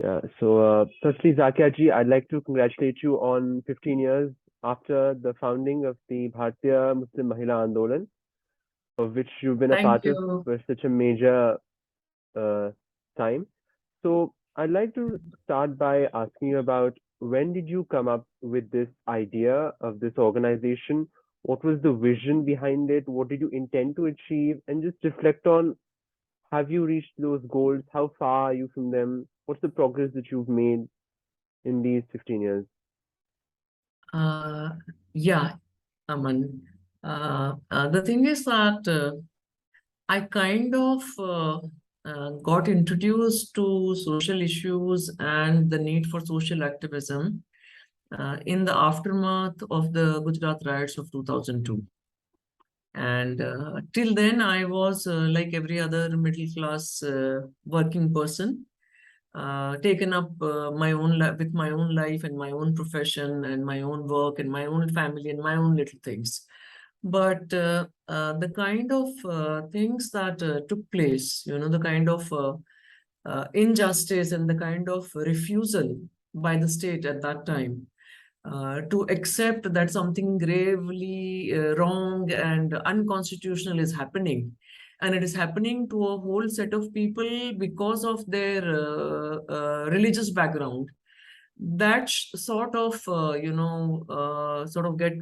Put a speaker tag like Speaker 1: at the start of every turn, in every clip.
Speaker 1: Firstly, Zakia ji, I'd like to congratulate you on 15 years after the founding of the Bharatiya Muslim Mahila Andolan, of which you've been a
Speaker 2: Thank
Speaker 1: part of
Speaker 2: you.
Speaker 1: for such a major uh, time. So, I'd like to start by asking you about when did you come up with this idea of this organization? What was the vision behind it? What did you intend to achieve? And just reflect on, have you reached those goals? How far are you from them? What's the progress that you've made in these 15 years?
Speaker 2: Uh, yeah, Aman. The thing is that I kind of got introduced to social issues and the need for social activism in the aftermath of the Gujarat riots of 2002. And till then, I was like every other middle class working person, taken up my own with my own life and my own profession and my own work and my own family and my own little things. But the kind of things that took place, the kind of injustice and the kind of refusal by the state at that time to accept that something gravely wrong and unconstitutional is happening. And it is happening to a whole set of people because of their religious background. That sort of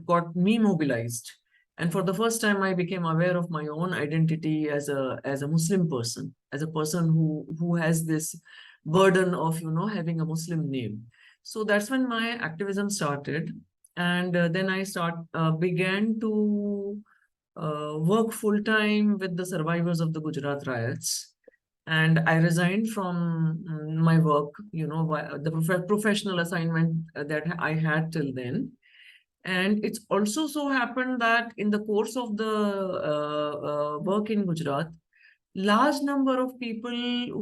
Speaker 2: got me mobilized. And for the first time, I became aware of my own identity as a Muslim person, as a person who has this burden of having a Muslim name. So that's when my activism started, and then I began to work full time with the survivors of the Gujarat riots. And I resigned from my work, the professional assignment that I had till then. And it's also so happened that in the course of the work in Gujarat, large number of people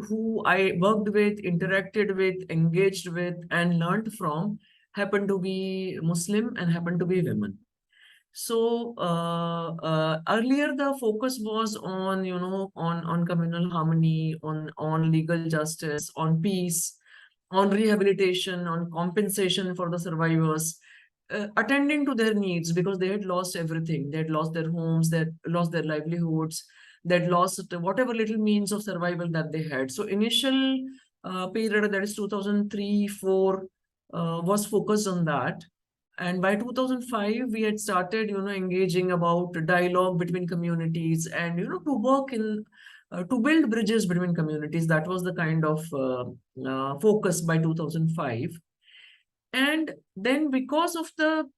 Speaker 2: who I worked with, interacted with, engaged with, and learned from happened to be Muslim and happened to be women. So earlier the focus was on on communal harmony, on legal justice, on peace, on rehabilitation, on compensation for the survivors, attending to their needs because they had lost everything. They had lost their homes, they had lost their livelihoods, they had lost whatever little means of survival that they had. So initial period, that is 2003-4, was focused on that. And by 2005, we had started, engaging about dialogue between communities and, to work to build bridges between communities. That was the kind of focus by 2005. And then because of the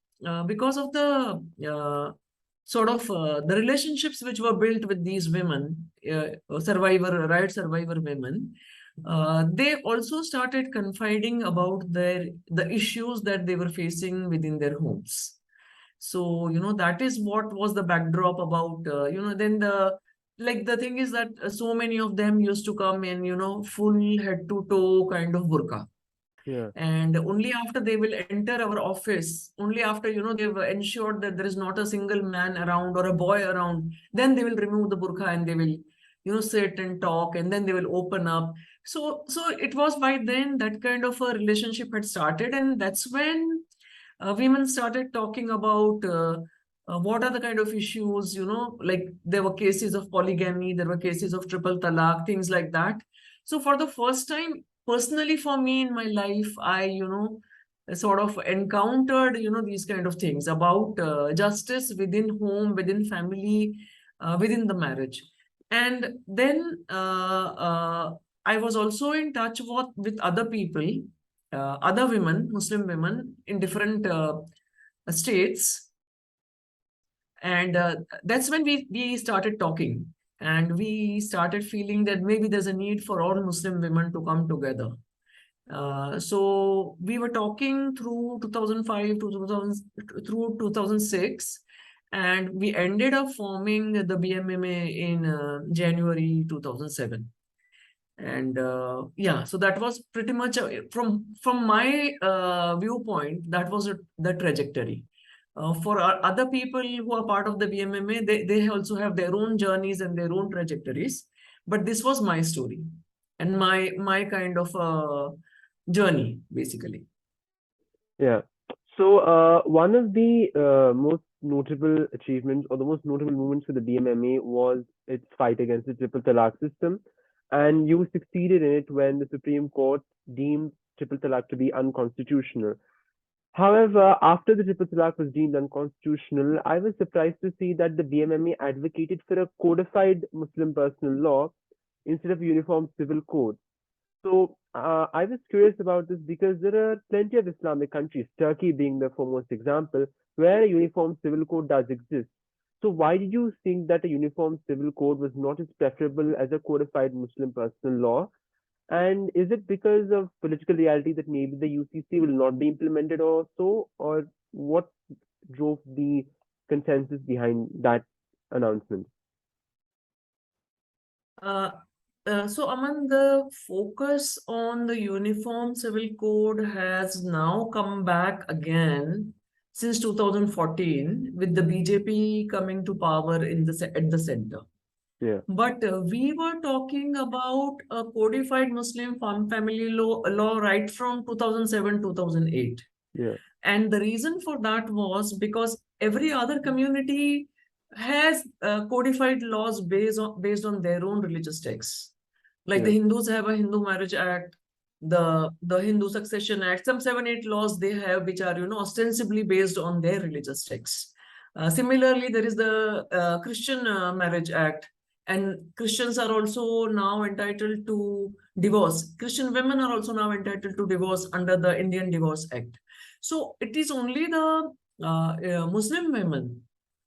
Speaker 2: the relationships which were built with these women, riot survivor women, they also started confiding about the issues that they were facing within their homes. So that is what was the backdrop about. Then the thing is that so many of them used to come in full head to toe kind of burqa.
Speaker 1: Yeah.
Speaker 2: And only after they will enter our office, only after they've ensured that there is not a single man around or a boy around, then they will remove the burqa and they will sit and talk, and then they will open up. So it was by then that kind of a relationship had started, and that's when women started talking about what are the kind of issues, like there were cases of polygamy, there were cases of triple talaq, things like that. So for the first time, personally for me in my life, I, sort of encountered, these kind of things about justice within home, within family, within the marriage. And then I was also in touch with other people, other women, Muslim women in different states. And that's when we started talking, and we started feeling that maybe there's a need for all Muslim women to come together. So we were talking through 2005 to 2000, through 2006, and we ended up forming the BMMA in January 2007. And yeah, so that was pretty much from my viewpoint, that was the trajectory. For other people who are part of the BMMA, they also have their own journeys and their own trajectories. But this was my story and my kind of journey, basically.
Speaker 1: Yeah. So, one of the most notable achievements or the most notable movements for the BMMA was its fight against the Triple Talaq system. And you succeeded in it when the Supreme Court deemed Triple Talaq to be unconstitutional. However, after the Triple Talaq was deemed unconstitutional, I was surprised to see that the BMMA advocated for a codified Muslim personal law instead of a uniform civil code. So I was curious about this because there are plenty of Islamic countries, Turkey being the foremost example, where a uniform civil code does exist. So why did you think that a uniform civil code was not as preferable as a codified Muslim personal law? And is it because of political reality that maybe the UCC will not be implemented or so, or what drove the consensus behind that announcement?
Speaker 2: Uh, so, Aman, the focus on the Uniform Civil Code has now come back again since 2014 with the BJP coming to power at the center.
Speaker 1: Yeah,
Speaker 2: But we were talking about a codified Muslim family law right from 2007, 2008.
Speaker 1: yeah,
Speaker 2: And the reason for that was because every other community has codified laws based on their own religious texts. Like the
Speaker 1: yeah,
Speaker 2: Hindus have a Hindu Marriage Act, the Hindu Succession Act, some 7, 8 laws they have which are ostensibly based on their religious texts. Similarly, there is the Christian Marriage Act, and Christians are also now entitled to divorce. Christian women are also now entitled to divorce under the Indian Divorce Act. So it is only the Muslim women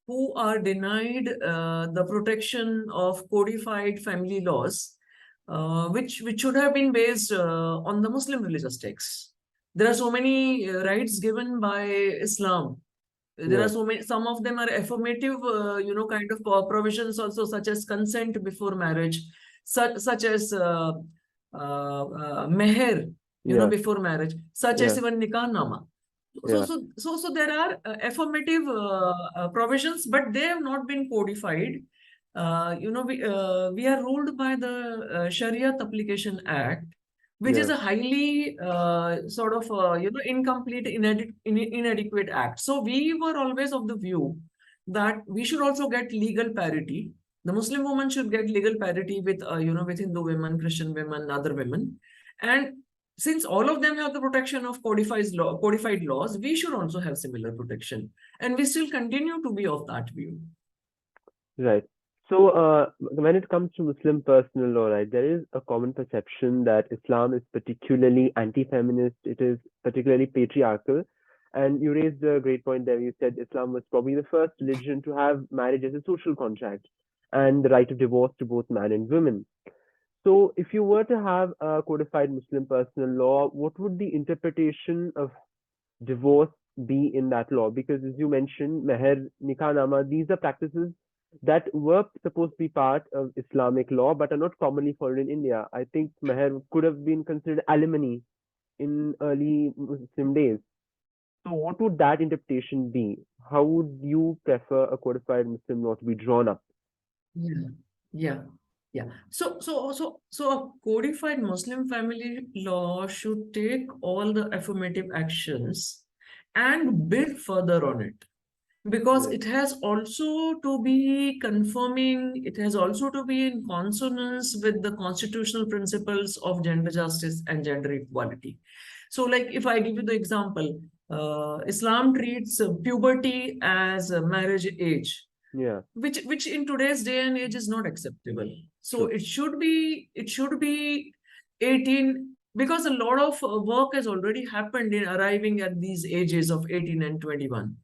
Speaker 2: who are denied the protection of codified family laws, which should have been based on the Muslim religious texts. There are so many rights given by Islam. There are
Speaker 1: yeah,
Speaker 2: so many. Some of them are affirmative, kind of provisions also, such as consent before marriage, such as meher,
Speaker 1: yeah,
Speaker 2: before marriage, such as
Speaker 1: yeah,
Speaker 2: even nikah nama. So,
Speaker 1: yeah,
Speaker 2: so, so, so there are affirmative provisions, but they have not been codified. We are ruled by the Shariat Application Act, which is
Speaker 1: yeah,
Speaker 2: a highly sort of incomplete, inadequate act. So we were always of the view that we should also get legal parity. The Muslim woman should get legal parity with with Hindu women, Christian women, other women, and since all of them have the protection of codified laws, we should also have similar protection, and we still continue to be of that view.
Speaker 1: right. So, when it comes to Muslim personal law, right, there is a common perception that Islam is particularly anti-feminist, it is particularly patriarchal. And you raised a great point there. You said Islam was probably the first religion to have marriage as a social contract and the right of divorce to both man and women. So, if you were to have a codified Muslim personal law, what would the interpretation of divorce be in that law? Because as you mentioned, meher, nikah nama, these are practices that were supposed to be part of Islamic law but are not commonly followed in India. I think meher could have been considered alimony in early Muslim days. So what would that interpretation be? How would you prefer a codified Muslim law to be drawn up?
Speaker 2: Yeah, yeah, yeah. So a codified Muslim family law should take all the affirmative actions and build further on it, because
Speaker 1: Yeah,
Speaker 2: it has also to be confirming, it has also to be in consonance with the constitutional principles of gender justice and gender equality. So, like if I give you the example, Islam treats puberty as a marriage age,
Speaker 1: yeah,
Speaker 2: which in today's day and age is not acceptable. So
Speaker 1: true.
Speaker 2: it should be 18, because a lot of work has already happened in arriving at these ages of 18 and 21.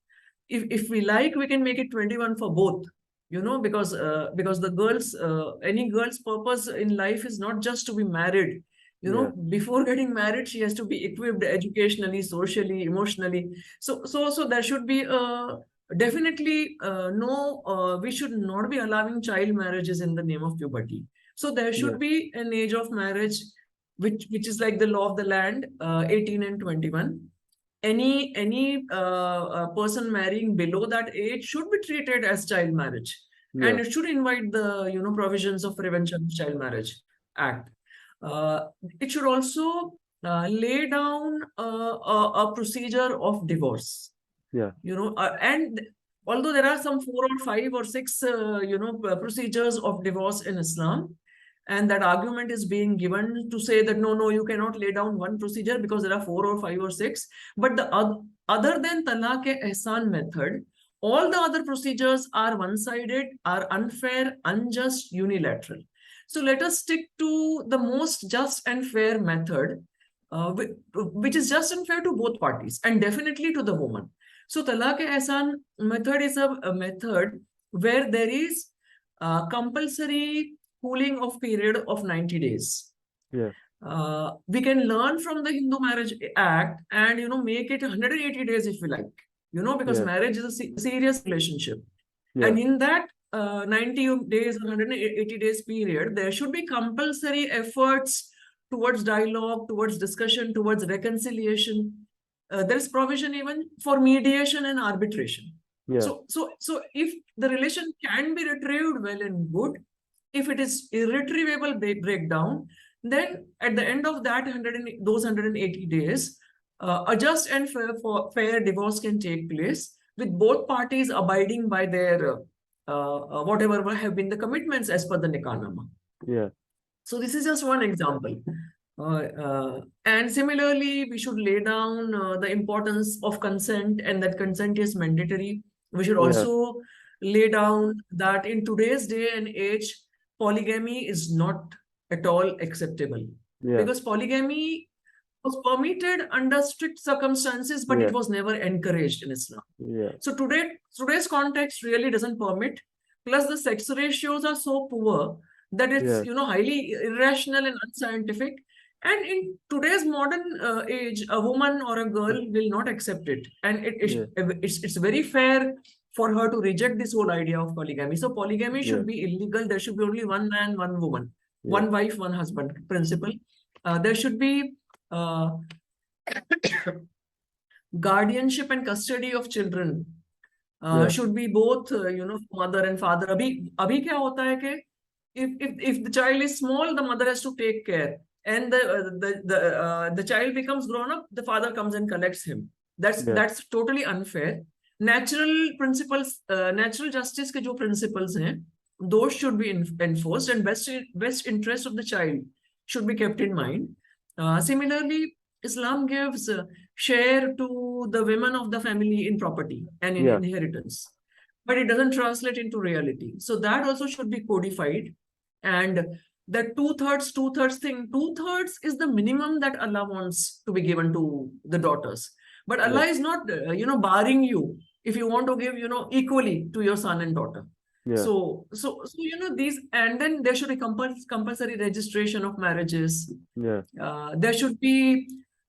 Speaker 2: If we like, we can make it 21 for both, because the girls, any girl's purpose in life is not just to be married.
Speaker 1: Yeah,
Speaker 2: Before getting married, she has to be equipped educationally, socially, emotionally. So there should be a definitely no, we should not be allowing child marriages in the name of puberty. So there
Speaker 1: yeah,
Speaker 2: should be an age of marriage, which is like the law of the land, 18 and 21. Any person marrying below that age should be treated as child marriage, and
Speaker 1: yeah,
Speaker 2: it should invite the provisions of Prevention of Child Marriage Act. uh, it should also lay down a procedure of divorce.
Speaker 1: Yeah.
Speaker 2: And although there are some 4 or 5 or 6 procedures of divorce in Islam, and that argument is being given to say that no, you cannot lay down one procedure because there are 4 or 5 or 6. But other than talaq e ihsan method, all the other procedures are one-sided, are unfair, unjust, unilateral. So let us stick to the most just and fair method, which is just and fair to both parties and definitely to the woman. So talaq-e-ihsan method is a method where there is compulsory cooling off period of 90 days.
Speaker 1: Yeah.
Speaker 2: We can learn from the Hindu Marriage Act and make it 180 days if we like, because
Speaker 1: Yeah.
Speaker 2: marriage is a serious relationship.
Speaker 1: Yeah.
Speaker 2: And in that 90 days or 180 days period, there should be compulsory efforts towards dialogue, towards discussion, towards reconciliation. There is provision even for mediation and arbitration.
Speaker 1: Yeah.
Speaker 2: So if the relation can be retrieved, well and good. If it is irretrievable breakdown, then at the end of that those 180 days, a just and fair divorce can take place with both parties abiding by their whatever have been the commitments as per the Nikah-nama.
Speaker 1: Yeah.
Speaker 2: So this is just one example. And similarly, we should lay down the importance of consent, and that consent is mandatory. We should
Speaker 1: Yeah.
Speaker 2: also lay down that in today's day and age, polygamy is not at all acceptable.
Speaker 1: Yeah.
Speaker 2: Because polygamy was permitted under strict circumstances, but
Speaker 1: Yeah.
Speaker 2: it was never encouraged in Islam.
Speaker 1: Yeah.
Speaker 2: So today's context really doesn't permit. Plus, the sex ratios are so poor that it's
Speaker 1: Yeah.
Speaker 2: highly irrational and unscientific. And in today's modern age, a woman or a girl will not accept it, and
Speaker 1: Yeah.
Speaker 2: it's very fair for her to reject this whole idea of polygamy. So polygamy
Speaker 1: Yeah.
Speaker 2: should be illegal. There should be only one man, one woman,
Speaker 1: Yeah.
Speaker 2: one wife, one husband principle. There should be guardianship and custody of children.
Speaker 1: Yeah.
Speaker 2: Should be both mother and father. Abhi kya hota hai ke if the child is small, the mother has to take care, and the child becomes grown up, the father comes and collects him.
Speaker 1: Yeah.
Speaker 2: That's totally unfair. Natural principles, natural justice ke jo principles hain, those should be enforced, and best interest of the child should be kept in mind. Similarly, Islam gives share to the women of the family in property and in
Speaker 1: Yeah.
Speaker 2: inheritance, but it doesn't translate into reality. So that also should be codified. And that two-thirds thing, two-thirds is the minimum that Allah wants to be given to the daughters. But Allah is not, barring you if you want to give, equally to your son and daughter.
Speaker 1: Yeah.
Speaker 2: So these, and then there should be compulsory registration of marriages.
Speaker 1: Yeah.
Speaker 2: There should be,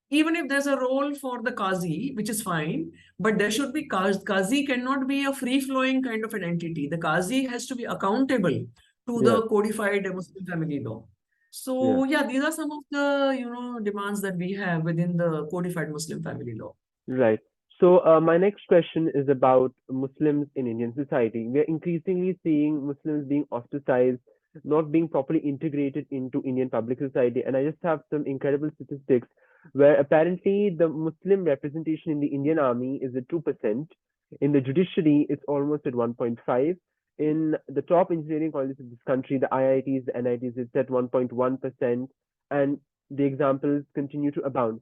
Speaker 2: even if there's a role for the Qazi, which is fine, but there should be, Qazi cannot be a free-flowing kind of an entity. The Qazi has to be accountable to
Speaker 1: Yeah.
Speaker 2: the codified Muslim family law. So these are some of the demands that we have within the codified Muslim family law.
Speaker 1: Right. So my next question is about Muslims in Indian society. We are increasingly seeing Muslims being ostracized, not being properly integrated into Indian public society. And I just have some incredible statistics where apparently the Muslim representation in the Indian army is at 2%. In the judiciary, it's almost at 1.5. In the top engineering colleges of this country, the IITs, the NITs, it's at 1.1%. And the examples continue to abound.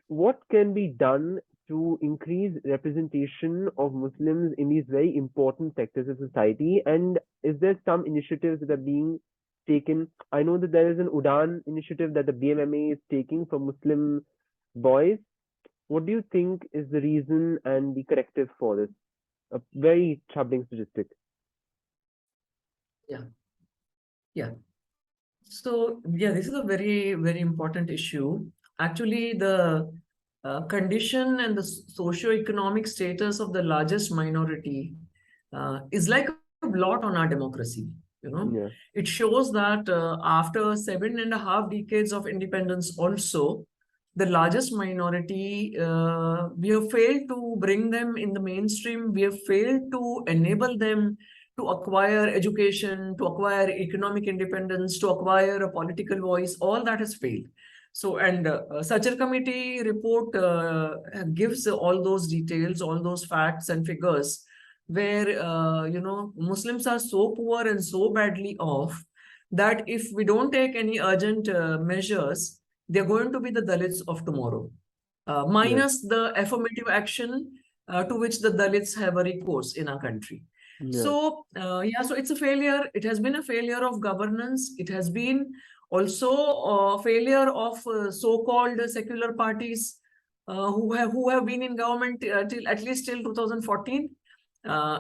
Speaker 1: What can be done to increase representation of Muslims in these very important sectors of society? And is there some initiatives that are being taken? I know that there is an Udan initiative that the BMMA is taking for Muslim boys. What do you think is the reason and the corrective for this? A very troubling statistic.
Speaker 2: Yeah. So this is a very, very important issue. Actually, the condition and the socio-economic status of the largest minority is like a blot on our democracy.
Speaker 1: Yeah.
Speaker 2: It shows that after 7.5 decades of independence, also the largest minority, we have failed to bring them in the mainstream. We have failed to enable them to acquire education, to acquire economic independence, to acquire a political voice. All that has failed. So, and Sajal Committee report gives all those details, all those facts and figures where, Muslims are so poor and so badly off that if we don't take any urgent measures, they're going to be the Dalits of tomorrow,
Speaker 1: Yeah.
Speaker 2: minus the affirmative action to which the Dalits have a recourse in our country.
Speaker 1: Yeah.
Speaker 2: So, so it's a failure. It has been a failure of governance. It has been also a failure of so-called secular parties who have been in government till at least till 2014.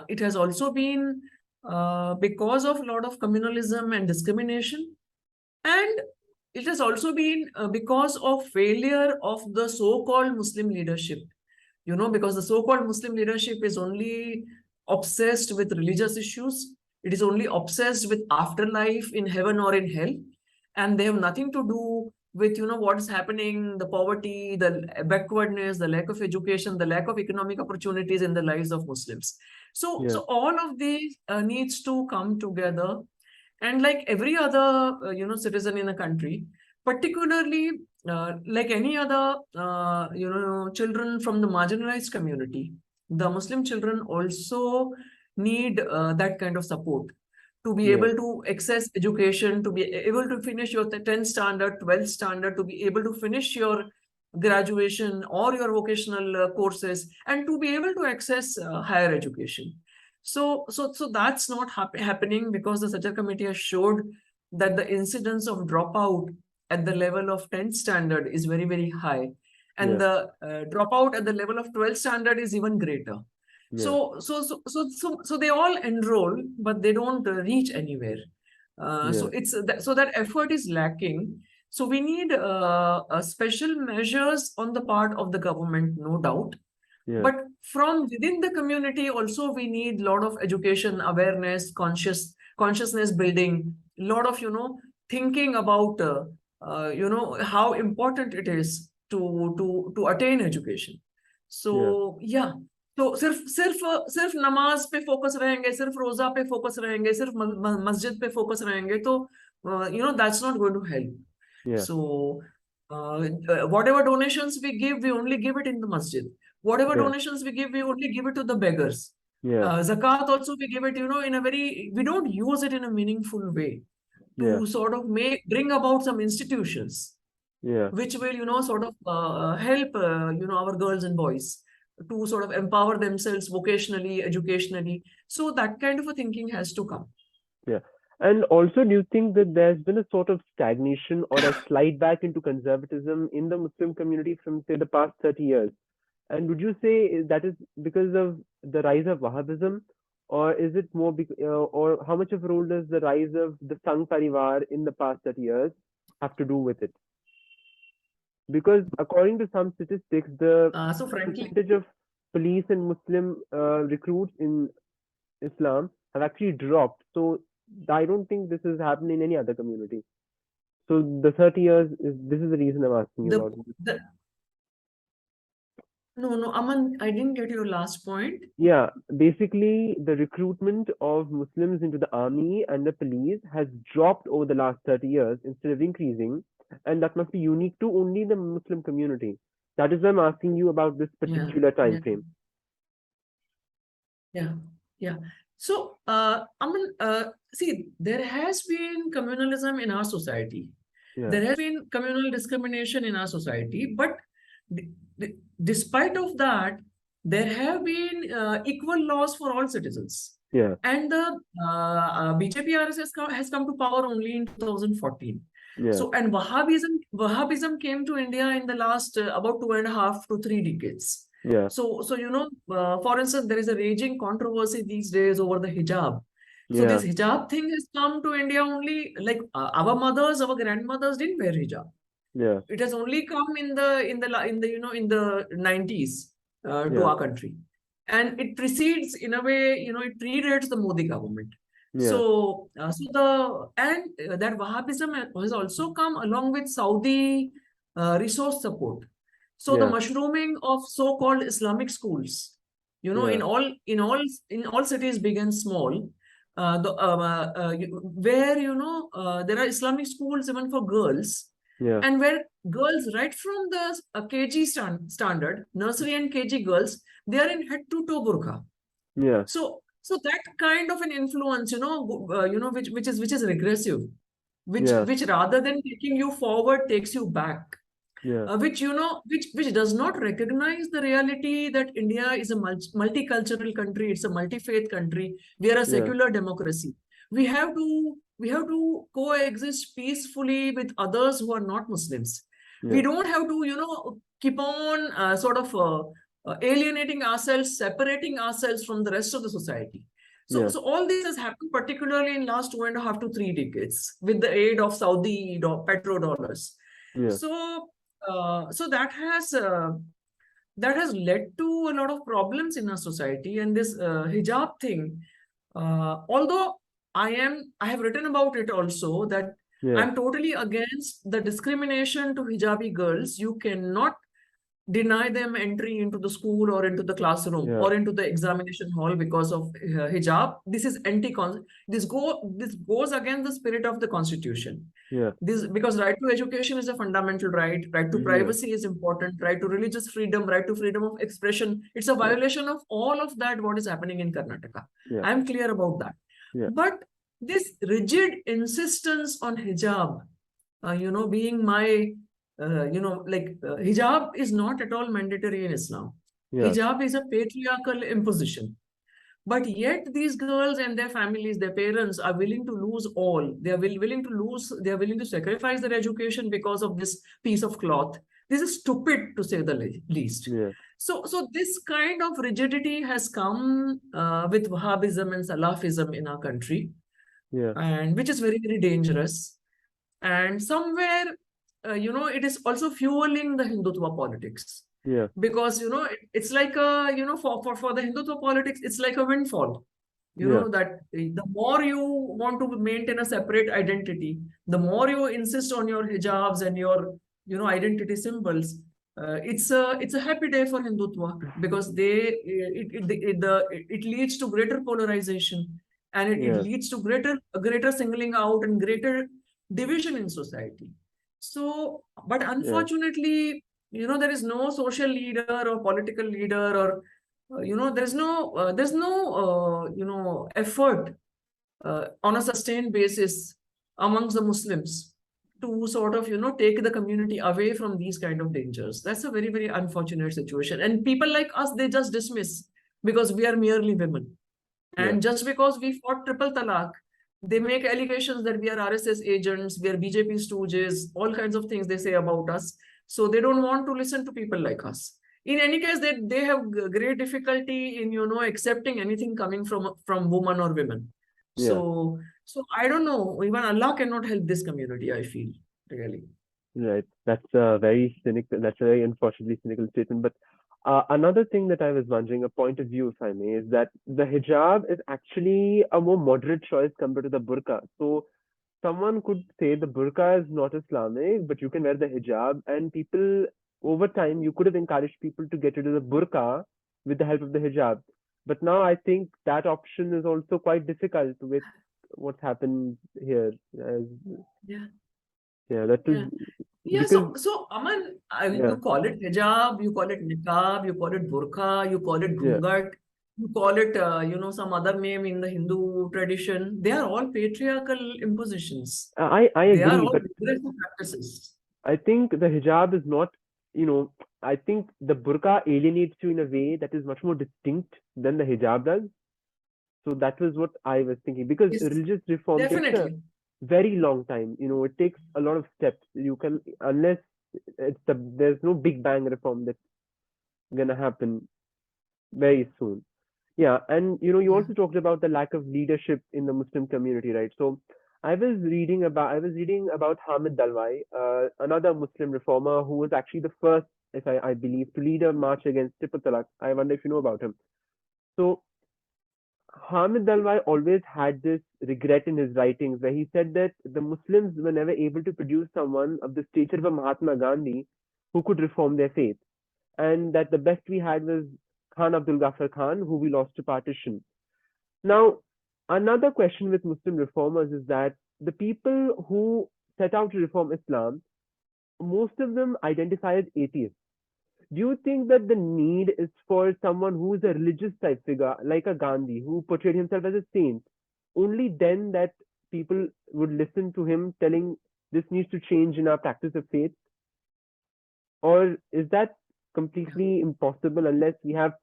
Speaker 2: It has also been because of a lot of communalism and discrimination, and it has also been because of failure of the so-called Muslim leadership. Because the so-called Muslim leadership is only obsessed with religious issues. It is only obsessed with afterlife in heaven or in hell. And they have nothing to do with, what is happening, the poverty, the backwardness, the lack of education, the lack of economic opportunities in the lives of Muslims. So,
Speaker 1: Yeah.
Speaker 2: so all of these needs to come together. And like every other, citizen in a country, particularly like any other, children from the marginalized community, the Muslim children also need that kind of support to be
Speaker 1: Yeah.
Speaker 2: able to access education, to be able to finish your 10th standard, 12th standard, to be able to finish your graduation or your vocational courses, and to be able to access higher education. So that's not happening because the Sajjad Committee has showed that the incidence of dropout at the level of 10th standard is very, very high. And
Speaker 1: Yeah.
Speaker 2: the dropout at the level of 12th standard is even greater.
Speaker 1: Yeah.
Speaker 2: So they all enroll, but they don't reach anywhere. So
Speaker 1: Yeah.
Speaker 2: so that effort is lacking. So we need special measures on the part of the government, no doubt.
Speaker 1: Yeah.
Speaker 2: But from within the community also, we need a lot of education, awareness, consciousness building, a lot of, thinking about, how important it is to attain education.
Speaker 1: Yeah.
Speaker 2: So, yeah. तो सिर्फ नमाज पे focus रहेंगे, सिर्फ रोजा पे focus रहेंगे, सिर्फ मस्जिद पे फोकस रहेंगे, तो that's not going to help.
Speaker 1: Yeah.
Speaker 2: So whatever donations we give, we only give it in the masjid. Whatever
Speaker 1: Yeah.
Speaker 2: donations we give, we only give it to the beggars.
Speaker 1: Yeah.
Speaker 2: Zakat also we give it, in a we don't use it in a meaningful way
Speaker 1: Yeah.
Speaker 2: to sort of bring about some institutions
Speaker 1: Yeah.
Speaker 2: which will, sort of help, our girls and boys to sort of empower themselves vocationally, educationally. So that kind of a thinking has to come.
Speaker 1: Yeah. And also, do you think that there's been a sort of stagnation or a slide back into conservatism in the Muslim community from, say, the past 30 years? And would you say that is because of the rise of Wahhabism, or is it more, or how much of a role does the rise of the Sangh parivar in the past 30 years have to do with it? Because according to some statistics, the
Speaker 2: So frankly,
Speaker 1: percentage of police and Muslim recruits in Islam have actually dropped. So I don't think this has happened in any other community. So the 30 years this is the reason I'm asking you
Speaker 2: the
Speaker 1: about this.
Speaker 2: the no, Aman, I didn't get your last point.
Speaker 1: Yeah, basically the recruitment of Muslims into the army and the police has dropped over the last 30 years instead of increasing, and that must be unique to only the Muslim community. That is why I'm asking you about this
Speaker 2: Yeah,
Speaker 1: particular time
Speaker 2: yeah,
Speaker 1: frame.
Speaker 2: yeah, yeah. So, Aman, see, there has been communalism in our society.
Speaker 1: Yeah,
Speaker 2: There has been communal discrimination in our society, but despite of that, there have been equal laws for all citizens.
Speaker 1: yeah,
Speaker 2: And the BJP RSS has come to power only in 2014.
Speaker 1: yeah,
Speaker 2: So, and Wahhabism came to India in the last about 2.5 to 3 decades.
Speaker 1: yeah,
Speaker 2: So, for instance, there is a raging controversy these days over the hijab. So
Speaker 1: yeah,
Speaker 2: this hijab thing has come to India only, like our mothers, our grandmothers didn't wear hijab.
Speaker 1: yeah,
Speaker 2: It has only come in the 90s to
Speaker 1: yeah,
Speaker 2: our country, and it precedes, in a way, it predates the Modi government.
Speaker 1: yeah,
Speaker 2: So that Wahhabism has also come along with Saudi resource support. So the
Speaker 1: yeah,
Speaker 2: mushrooming of so-called Islamic schools,
Speaker 1: yeah,
Speaker 2: in all cities, big and small, where there are Islamic schools even for girls,
Speaker 1: Yeah.
Speaker 2: and where girls right from the KG standard, nursery and KG girls, they are in head to toe burqa.
Speaker 1: Yeah.
Speaker 2: So that kind of an influence, which is regressive,
Speaker 1: Yeah.
Speaker 2: which rather than taking you forward takes you back,
Speaker 1: Yeah.
Speaker 2: which does not recognize the reality that India is a multicultural country, it's a multi-faith country, we are a
Speaker 1: Yeah.
Speaker 2: secular democracy. We have to coexist peacefully with others who are not Muslims. We
Speaker 1: Yeah.
Speaker 2: don't have to, keep on alienating ourselves, separating ourselves from the rest of the society. So,
Speaker 1: Yeah.
Speaker 2: so all this has happened particularly in last 2.5 to 3 decades with the aid of Saudi petrodollars.
Speaker 1: Yeah.
Speaker 2: So that has led to a lot of problems in our society. And this hijab thing, although I have written about it also, that
Speaker 1: Yeah.
Speaker 2: I'm totally against the discrimination to hijabi girls. You cannot deny them entry into the school or into the classroom
Speaker 1: Yeah.
Speaker 2: or into the examination hall because of hijab. This is this goes against the spirit of the constitution.
Speaker 1: Yeah.
Speaker 2: This, because right to education is a fundamental right, right to
Speaker 1: Yeah.
Speaker 2: privacy is important, right to religious freedom, right to freedom of expression. It's a
Speaker 1: Yeah.
Speaker 2: violation of all of that what is happening in Karnataka.
Speaker 1: Yeah.
Speaker 2: I'm clear about that.
Speaker 1: Yeah.
Speaker 2: But this rigid insistence on hijab, being my hijab is not at all mandatory in Islam.
Speaker 1: Yeah.
Speaker 2: Hijab is a patriarchal imposition. But yet these girls and their families, their parents are willing to lose all. They are willing to sacrifice their education because of this piece of cloth. This is stupid to say the least.
Speaker 1: Yeah.
Speaker 2: So this kind of rigidity has come with Wahhabism and Salafism in our country,
Speaker 1: Yeah.
Speaker 2: and which is very, very dangerous. And somewhere, it is also fueling the Hindutva politics,
Speaker 1: Yeah.
Speaker 2: because it's like for the Hindutva politics, it's like a windfall.
Speaker 1: Yeah.
Speaker 2: That the more you want to maintain a separate identity, the more you insist on your hijabs and your identity symbols. It's a happy day for Hindutva, because it leads to greater polarization, and it
Speaker 1: Yeah.
Speaker 2: leads to greater singling out and greater division in society. So, but
Speaker 1: Yeah.
Speaker 2: unfortunately, there is no social leader or political leader, or there's no effort on a sustained basis amongst the Muslims to sort of take the community away from these kind of dangers. That's a very, very unfortunate situation, and people like us, they just dismiss because we are merely women.
Speaker 1: Yeah.
Speaker 2: And just because we fought Triple Talaq, they make allegations that we are RSS agents, we are BJP stooges, all kinds of things they say about us. So they don't want to listen to people like us. In any case, they have great difficulty in accepting anything coming from women or women.
Speaker 1: Yeah.
Speaker 2: So I don't know. Even Allah cannot help this community, I feel, really.
Speaker 1: Right. That's a very cynical, that's a very unfortunately cynical statement. But another thing that I was wondering, a point of view, if I may, is that the hijab is actually a more moderate choice compared to the burqa. So someone could say the burqa is not Islamic, but you can wear the hijab, and people over time you could have encouraged people to get rid of the burqa with the help of the hijab. But now I think that option is also quite difficult with what's happened here.
Speaker 2: Yeah.
Speaker 1: Yeah, that is
Speaker 2: Yeah. Yeah,
Speaker 1: because
Speaker 2: so Aman,
Speaker 1: yeah,
Speaker 2: you call it hijab, you call it niqab, you call it burqa, you call it
Speaker 1: yeah.
Speaker 2: ghungat, you call it some other name in the Hindu tradition. They are all patriarchal impositions.
Speaker 1: I
Speaker 2: They are
Speaker 1: agree,
Speaker 2: all
Speaker 1: but
Speaker 2: regressive practices.
Speaker 1: I think the hijab is not, you know, I think the burqa alienates you in a way that is much more distinct than the hijab does. So that was what I was thinking because
Speaker 2: Yes,
Speaker 1: religious reform takes a
Speaker 2: definitely.
Speaker 1: very long time. You know, it takes a lot of steps. You can, unless there's no big bang reform that's gonna happen very soon. Yeah, and you
Speaker 2: Yeah.
Speaker 1: also talked about the lack of leadership in the Muslim community, right? So I was reading about Hamid Dalwai, another Muslim reformer who was actually the first, if I believe, to lead a march against Triple Talaq. I wonder if you know about him. So Hamid Dalwai always had this regret in his writings where he said that the Muslims were never able to produce someone of the stature of a Mahatma Gandhi who could reform their faith, and that the best we had was Khan Abdul Ghaffar Khan, who we lost to partition. Now, another question with Muslim reformers is that the people who set out to reform Islam, most of them identify as atheists. Do you think that the need is for someone who is a religious type figure, like a Gandhi, who portrayed himself as a saint? Only then that people would listen to him telling this needs to change in our practice of faith? Or is that completely impossible unless we have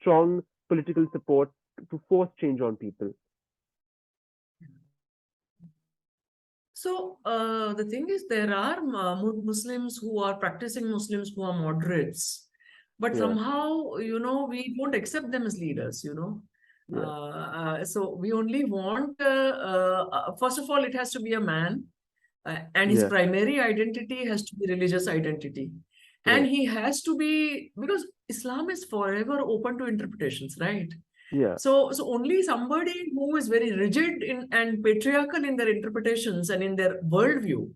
Speaker 1: strong political support to force change on people?
Speaker 2: So the thing is, there are Muslims who are practicing Muslims who are moderates, but
Speaker 1: Yeah,
Speaker 2: somehow, we don't accept them as leaders,
Speaker 1: yeah,
Speaker 2: So we only want, first of all, it has to be a man, and his
Speaker 1: yeah,
Speaker 2: primary identity has to be religious identity. And
Speaker 1: correct.
Speaker 2: he has to be, because Islam is forever open to interpretations, right?
Speaker 1: Yeah,
Speaker 2: So only somebody who is very rigid and patriarchal in their interpretations and in their worldview,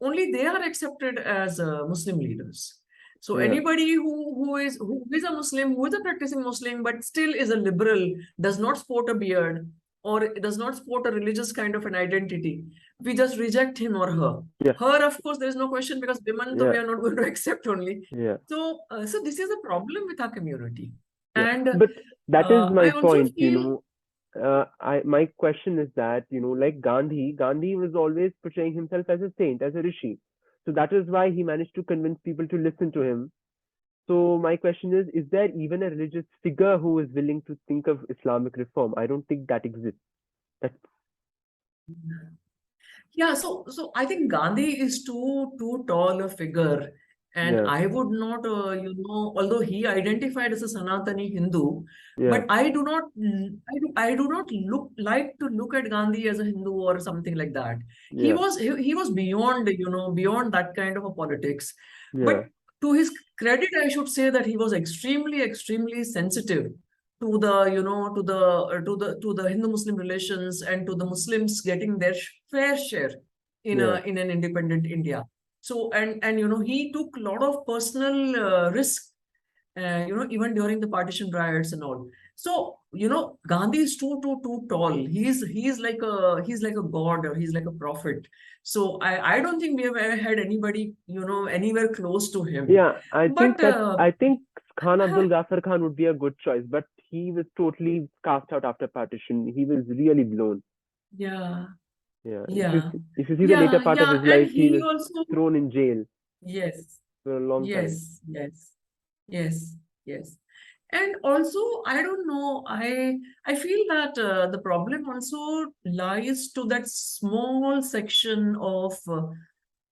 Speaker 2: only they are accepted as Muslim leaders. So
Speaker 1: yeah,
Speaker 2: anybody who is a Muslim, who is a practicing Muslim, but still is a liberal, does not sport a beard, or does not sport a religious kind of an identity, we just reject him or her.
Speaker 1: yeah,
Speaker 2: Her, of course, there is no question, because women, though,
Speaker 1: yeah,
Speaker 2: we are not going to accept only.
Speaker 1: yeah,
Speaker 2: So this is a problem with our community.
Speaker 1: yeah.
Speaker 2: And
Speaker 1: But that is my
Speaker 2: I also
Speaker 1: point,
Speaker 2: feel,
Speaker 1: my question is that, like Gandhi was always portraying himself as a saint, as a rishi. So that is why he managed to convince people to listen to him. So my question is there even a religious figure who is willing to think of Islamic reform? I don't think that exists. That's,
Speaker 2: yeah, so I think Gandhi is too tall a figure, and
Speaker 1: yeah,
Speaker 2: I would not, although he identified as a Sanatani Hindu,
Speaker 1: yeah,
Speaker 2: but I do not look at Gandhi as a Hindu or something like that. He
Speaker 1: yeah,
Speaker 2: was he, he was beyond, beyond that kind of a politics.
Speaker 1: yeah,
Speaker 2: But to his credit, I should say that he was extremely, extremely sensitive to the to the Hindu-Muslim relations, and to the Muslims getting their fair share
Speaker 1: yeah,
Speaker 2: in an independent India. So and he took a lot of personal risk, even during the partition riots and all. So Gandhi is too tall. He's like a god, or he's like a prophet. So I don't think we have ever had anybody anywhere close to him.
Speaker 1: yeah.
Speaker 2: But
Speaker 1: I think Khan Abdul Ghaffar Khan would be a good choice, but he was totally cast out after partition. He was really blown.
Speaker 2: yeah.
Speaker 1: Yeah,
Speaker 2: Yeah,
Speaker 1: if you see the later
Speaker 2: yeah,
Speaker 1: part of
Speaker 2: yeah.
Speaker 1: his
Speaker 2: And
Speaker 1: life, he
Speaker 2: he
Speaker 1: was
Speaker 2: also,
Speaker 1: thrown in jail
Speaker 2: yes,
Speaker 1: for a long time.
Speaker 2: yes, yes, yes, yes. And also, I don't know, I feel that the problem also lies to that small section of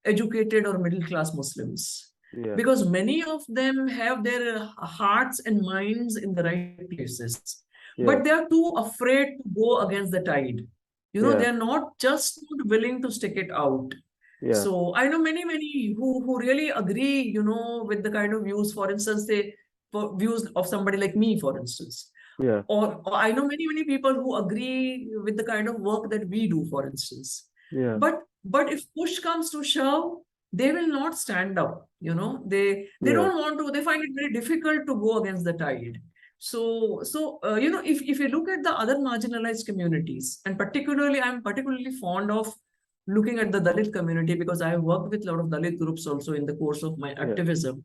Speaker 2: educated or middle class Muslims,
Speaker 1: Yeah,
Speaker 2: because many of them have their hearts and minds in the right places, but they
Speaker 1: yeah,
Speaker 2: are too afraid to go against the tide.
Speaker 1: yeah,
Speaker 2: They're not just not willing to stick it out.
Speaker 1: yeah,
Speaker 2: So I know many who really agree, with the kind of views, for instance, for views of somebody like me, for instance.
Speaker 1: yeah,
Speaker 2: Or I know many people who agree with the kind of work that we do, for instance.
Speaker 1: yeah,
Speaker 2: But if push comes to shove, they will not stand up. They
Speaker 1: yeah,
Speaker 2: don't want to. They find it very difficult to go against the tide. So if you look at the other marginalized communities, and particularly, I'm particularly fond of looking at the Dalit community, because I have worked with a lot of Dalit groups also in the course of my
Speaker 1: yeah,
Speaker 2: activism.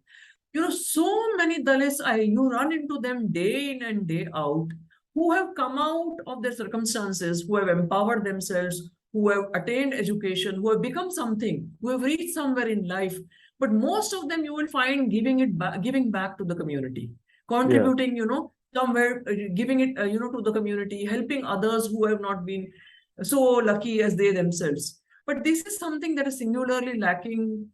Speaker 2: So many Dalits, you run into them day in and day out, who have come out of their circumstances, who have empowered themselves, who have attained education, who have become something, who have reached somewhere in life. But most of them you will find giving back to the community,
Speaker 1: yeah,
Speaker 2: contributing, somewhere, giving it, to the community, helping others who have not been so lucky as they themselves. But this is something that is singularly lacking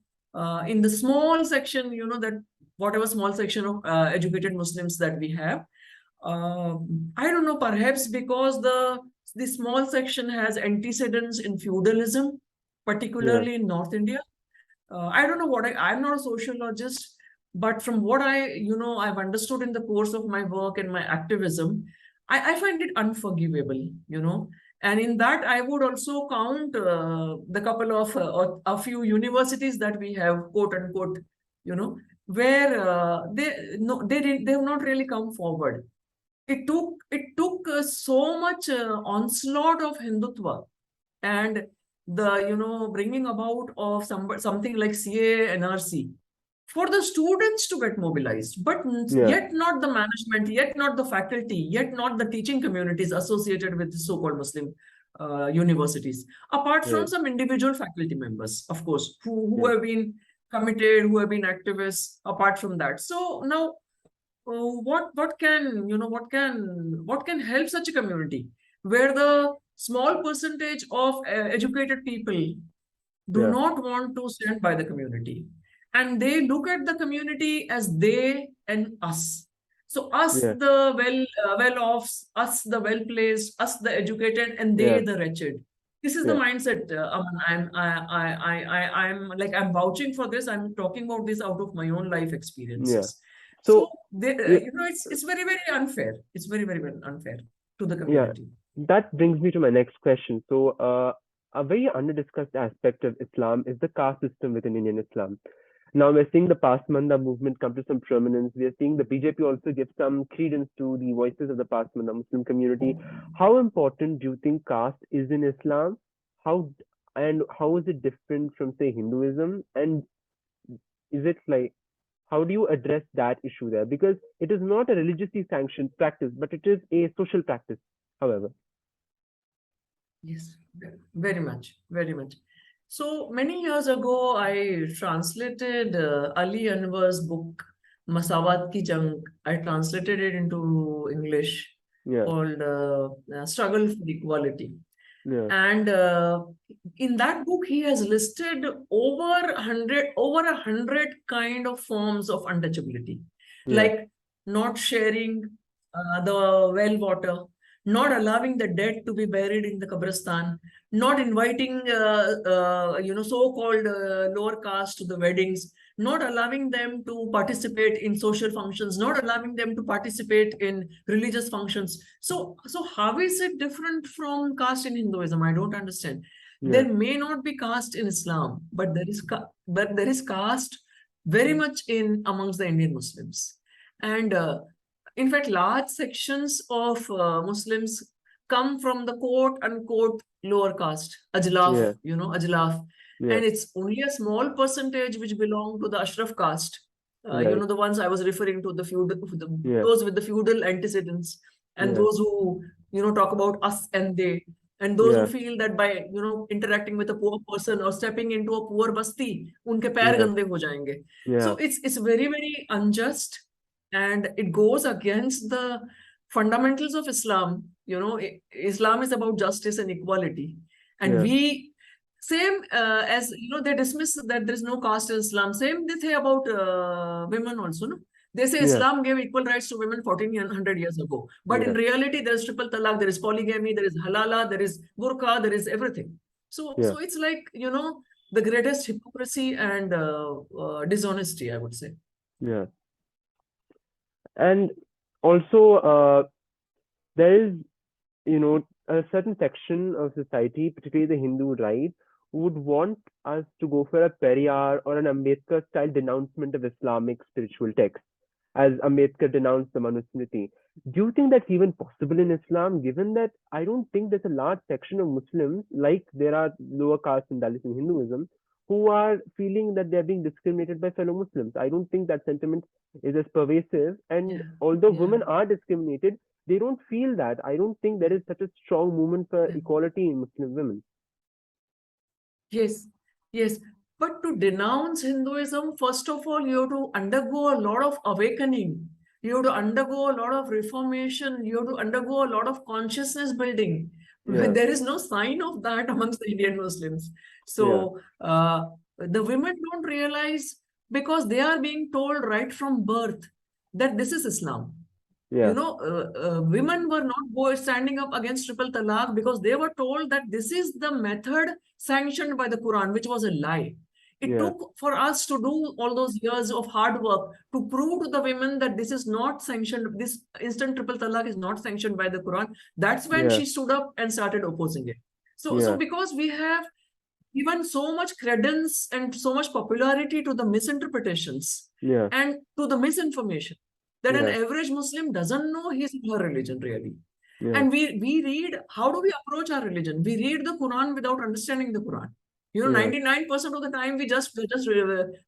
Speaker 2: in the small section, that whatever small section of educated Muslims that we have. I don't know, perhaps because the small section has antecedents in feudalism,
Speaker 1: yeah,
Speaker 2: particularly in North India. I don't know I'm not a sociologist, but from what I've understood in the course of my work and my activism, I find it unforgivable. And in that, I would also count the couple of or a few universities that we have, quote unquote, where they have not really come forward. It took so much onslaught of Hindutva, and the bringing about of something like CA and RC for the students to get mobilized, but
Speaker 1: Yeah.
Speaker 2: yet not the management, yet not the faculty, yet not the teaching communities associated with the so-called Muslim universities, apart from
Speaker 1: Right.
Speaker 2: some individual faculty members, of course, who
Speaker 1: Yeah.
Speaker 2: have been committed, who have been activists, apart from that. So now, what can help such a community where the small percentage of educated people do
Speaker 1: Yeah.
Speaker 2: not want to stand by the community, and they look at the community as they and us. So us
Speaker 1: Yeah.
Speaker 2: the well-off, us the well-placed, us the educated, and they
Speaker 1: Yeah.
Speaker 2: the wretched. This is the
Speaker 1: Yeah.
Speaker 2: mindset. Aman. I'm vouching for this. I'm talking about this out of my own life
Speaker 1: Yeah.
Speaker 2: experiences. So
Speaker 1: So yeah,
Speaker 2: it's very, very unfair. It's very, very, very unfair to the
Speaker 1: yeah,
Speaker 2: community.
Speaker 1: that brings me to my next question. So, a very under-discussed aspect of Islam is the caste system within Indian Islam. Now we're seeing the Pasmanda movement come to some prominence. We are seeing the BJP also give some credence to the voices of the Pasmanda Muslim community. How important do you think caste is in Islam? How and how is it different from, say, Hinduism? And is it like, how do you address that issue there? Because it is not a religiously sanctioned practice, but it is a social practice, however.
Speaker 2: Yes, very much, very much. So many years ago, I translated Ali Anwar's book, Masawat Ki Jang. I translated it into English
Speaker 1: Yeah,
Speaker 2: called Struggle for Equality.
Speaker 1: yeah,
Speaker 2: And in that book, he has listed over a hundred kind of forms of untouchability,
Speaker 1: yeah,
Speaker 2: like not sharing the well water, not allowing the dead to be buried in the Kabristan, not inviting so-called lower caste to the weddings, not allowing them to participate in social functions, not allowing them to participate in religious functions. So how is it different from caste in Hinduism? I don't understand.
Speaker 1: yeah,
Speaker 2: There may not be caste in Islam, but there is caste very much in amongst the Indian Muslims. And in fact, large sections of Muslims come from the quote unquote lower caste,
Speaker 1: yeah,
Speaker 2: Ajlaf.
Speaker 1: yeah,
Speaker 2: And it's only a small percentage which belong to the Ashraf caste.
Speaker 1: right,
Speaker 2: The ones I was referring to,
Speaker 1: yeah,
Speaker 2: those with the feudal antecedents, and
Speaker 1: yeah,
Speaker 2: those who, talk about us and they, and those who
Speaker 1: yeah,
Speaker 2: feel that by, interacting with a poor person or stepping into a poor basti, unke pair
Speaker 1: yeah,
Speaker 2: gande ho jayenge.
Speaker 1: yeah,
Speaker 2: So it's very, very unjust, and it goes against the fundamentals of Islam. Islam is about justice and equality, and
Speaker 1: yeah,
Speaker 2: we same as they dismiss that there is no caste in Islam. Same they say about women also. No, they say
Speaker 1: yeah,
Speaker 2: Islam gave equal rights to women 1400 years ago, but in
Speaker 1: yeah,
Speaker 2: reality there is triple talaq, there is polygamy, there is halala, there is burqa, there is everything. So
Speaker 1: yeah,
Speaker 2: so it's like the greatest hypocrisy and dishonesty, I would say.
Speaker 1: yeah. And also, there is, a certain section of society, particularly the Hindu right, who would want us to go for a Periyar or an Ambedkar style denouncement of Islamic spiritual texts, as Ambedkar denounced the Manusmriti. Do you think that's even possible in Islam, given that I don't think there's a large section of Muslims, like there are lower castes and Dalits in Hinduism, who are feeling that they're being discriminated by fellow Muslims? I don't think that sentiment is as pervasive. And
Speaker 2: Yeah,
Speaker 1: although
Speaker 2: yeah,
Speaker 1: women are discriminated, they don't feel that. I don't think there is such a strong movement for
Speaker 2: yeah.
Speaker 1: equality in Muslim women.
Speaker 2: Yes, yes. But to denounce Hinduism, first of all, you have to undergo a lot of awakening. You have to undergo a lot of reformation. You have to undergo a lot of consciousness building.
Speaker 1: Yeah,
Speaker 2: There is no sign of that amongst the Indian Muslims.
Speaker 1: yeah,
Speaker 2: So the women don't realize, because they are being told right from birth that this is Islam.
Speaker 1: yeah,
Speaker 2: Women were not standing up against triple talaq because they were told that this is the method sanctioned by the Quran, which was a lie. It
Speaker 1: yeah,
Speaker 2: took for us to do all those years of hard work to prove to the women that this is not sanctioned, this instant triple talaq is not sanctioned by the Quran. That's when
Speaker 1: yeah,
Speaker 2: she stood up and started opposing it. So
Speaker 1: yeah,
Speaker 2: because we have given so much credence and so much popularity to the misinterpretations
Speaker 1: yeah,
Speaker 2: and to the misinformation, that an
Speaker 1: yeah,
Speaker 2: average Muslim doesn't know his or her religion really.
Speaker 1: Yeah.
Speaker 2: And we read, how do we approach our religion? We read the Quran without understanding the Quran.
Speaker 1: Yeah.
Speaker 2: 99% of the time we're just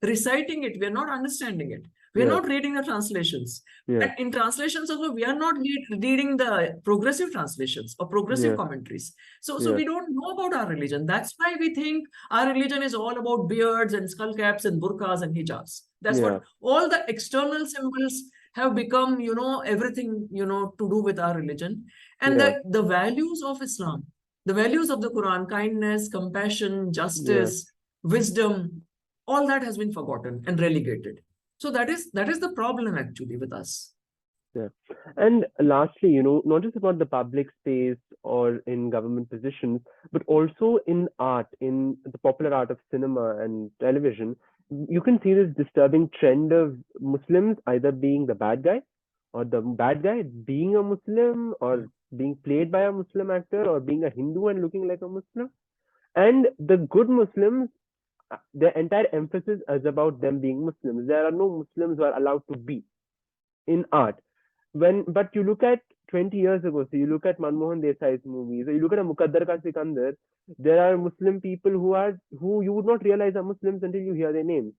Speaker 2: reciting it. We're not understanding it. We're
Speaker 1: Yeah.
Speaker 2: not reading the translations.
Speaker 1: Yeah.
Speaker 2: And in translations also, we are not reading the progressive translations or progressive
Speaker 1: Yeah.
Speaker 2: commentaries. So
Speaker 1: Yeah.
Speaker 2: we don't know about our religion. That's why we think our religion is all about beards and skull caps and burqas and hijabs. That's
Speaker 1: Yeah.
Speaker 2: what all the external symbols have become, everything, to do with our religion. And
Speaker 1: Yeah.
Speaker 2: the values of Islam, the values of the Quran, kindness, compassion,
Speaker 1: Yeah.
Speaker 2: justice, wisdom, all that has been forgotten and relegated. So that is the problem actually with us.
Speaker 1: Yeah. And lastly, not just about the public space or in government positions, but also in art, in the popular art of cinema and television, you can see this disturbing trend of Muslims either being the bad guy or the bad guy being a Muslim or being played by a Muslim actor or being a Hindu and looking like a Muslim. And the good Muslims, their entire emphasis is about them being Muslims. There are no Muslims who are allowed to be in art. But you look at 20 years ago, so you look at Manmohan Desai's movies, or you look at a Muqaddar Ka Sikandar, there are Muslim people who you would not realize are Muslims until you hear their names.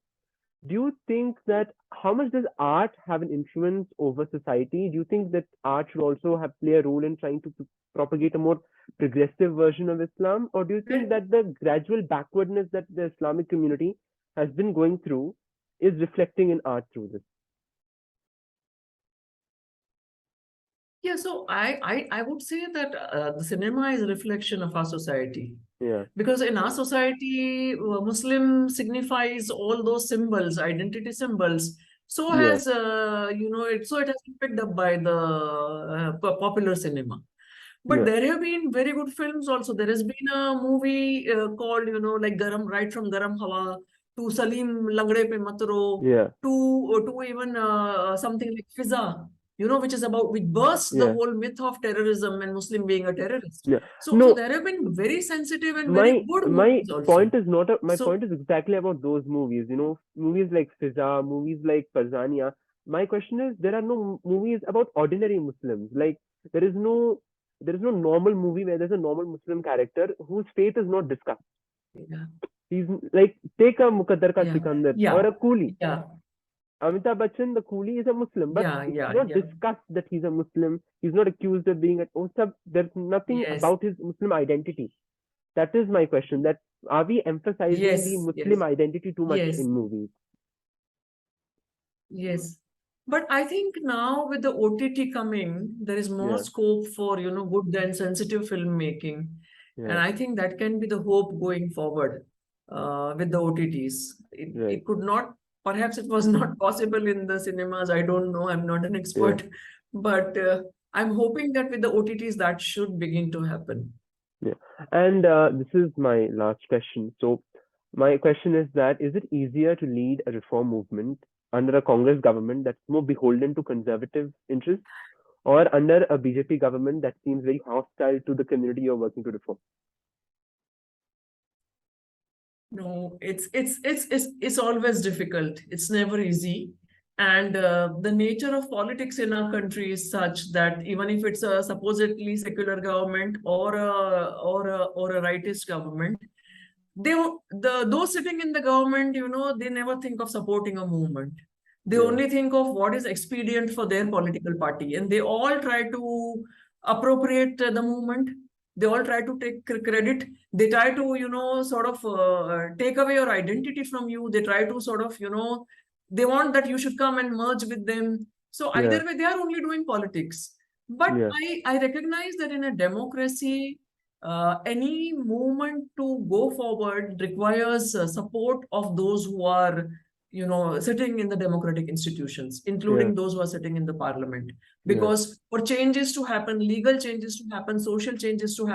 Speaker 1: Do you think that how much does art have an influence over society? Do you think that art should also have play a role in trying to propagate a more progressive version of Islam, or do you think that the gradual backwardness that the Islamic community has been going through is reflecting in art through this?
Speaker 2: Yeah, so I would say that the cinema is a reflection of our society.
Speaker 1: Yeah.
Speaker 2: Because in our society, Muslim signifies all those symbols, identity symbols. So
Speaker 1: Yeah.
Speaker 2: has it has been picked up by the popular cinema. But
Speaker 1: Yeah.
Speaker 2: there have been very good films also. There has been a movie called, like Garam, right from Garam Hawa to Salim Langde Pe Matro
Speaker 1: Yeah.
Speaker 2: to even something like Fiza, which is about, which bursts the
Speaker 1: Yeah.
Speaker 2: whole myth of terrorism and Muslim being a terrorist.
Speaker 1: Yeah.
Speaker 2: So
Speaker 1: No,
Speaker 2: there have been very sensitive and very
Speaker 1: my
Speaker 2: good
Speaker 1: my
Speaker 2: movies also.
Speaker 1: point is not my
Speaker 2: So
Speaker 1: point is exactly about those movies. Movies like Fiza, movies like Farzania. My question is, there are no movies about ordinary Muslims. Like there is no normal movie where there's a normal Muslim character whose faith is not discussed.
Speaker 2: yeah,
Speaker 1: He's like, take a Muqaddar Ka
Speaker 2: yeah,
Speaker 1: Sikandar or
Speaker 2: yeah,
Speaker 1: a Coolie.
Speaker 2: yeah,
Speaker 1: Amitabh Bachchan, the coolie, is a Muslim, but
Speaker 2: yeah,
Speaker 1: it's
Speaker 2: yeah,
Speaker 1: not
Speaker 2: yeah.
Speaker 1: discussed that he's a Muslim. He's not accused of being a. There's nothing
Speaker 2: Yes,
Speaker 1: about his Muslim identity. That is my question. That are we emphasizing the
Speaker 2: yes,
Speaker 1: Muslim
Speaker 2: yes,
Speaker 1: identity too much
Speaker 2: yes.
Speaker 1: in movies?
Speaker 2: Yes. But I think now with the OTT coming, there is more
Speaker 1: Yeah,
Speaker 2: scope for, good and sensitive filmmaking. And
Speaker 1: yeah,
Speaker 2: I think that can be the hope going forward with the OTTs.
Speaker 1: right,
Speaker 2: It could not, perhaps it was not possible in the cinemas. I don't know. I'm not an
Speaker 1: yeah,
Speaker 2: expert. But I'm hoping that with the OTTs, that should begin to happen.
Speaker 1: yeah. And this is my last question. So, my question is that is it easier to lead a reform movement under a Congress government that's more beholden to conservative interests, or under a BJP government that seems very hostile to the community you're working to reform?
Speaker 2: No, it's always difficult. It's never easy. And the nature of politics in our country is such that even if it's a supposedly secular government or a rightist government, those sitting in the government, they never think of supporting a movement. They
Speaker 1: Yeah,
Speaker 2: only think of what is expedient for their political party, and they all try to appropriate the movement. They all try to take credit. They try to, sort of take away your identity from you. They try to sort of, they want that you should come and merge with them. So
Speaker 1: yeah,
Speaker 2: either way, they are only doing politics. But
Speaker 1: yeah,
Speaker 2: I recognize that in a democracy, any movement to go forward requires support of those who are, sitting in the democratic institutions,
Speaker 1: yeah,
Speaker 2: including those who are sitting in the parliament.
Speaker 1: yeah.
Speaker 2: Because for changes to happen, legal changes to happen, social changes to happen,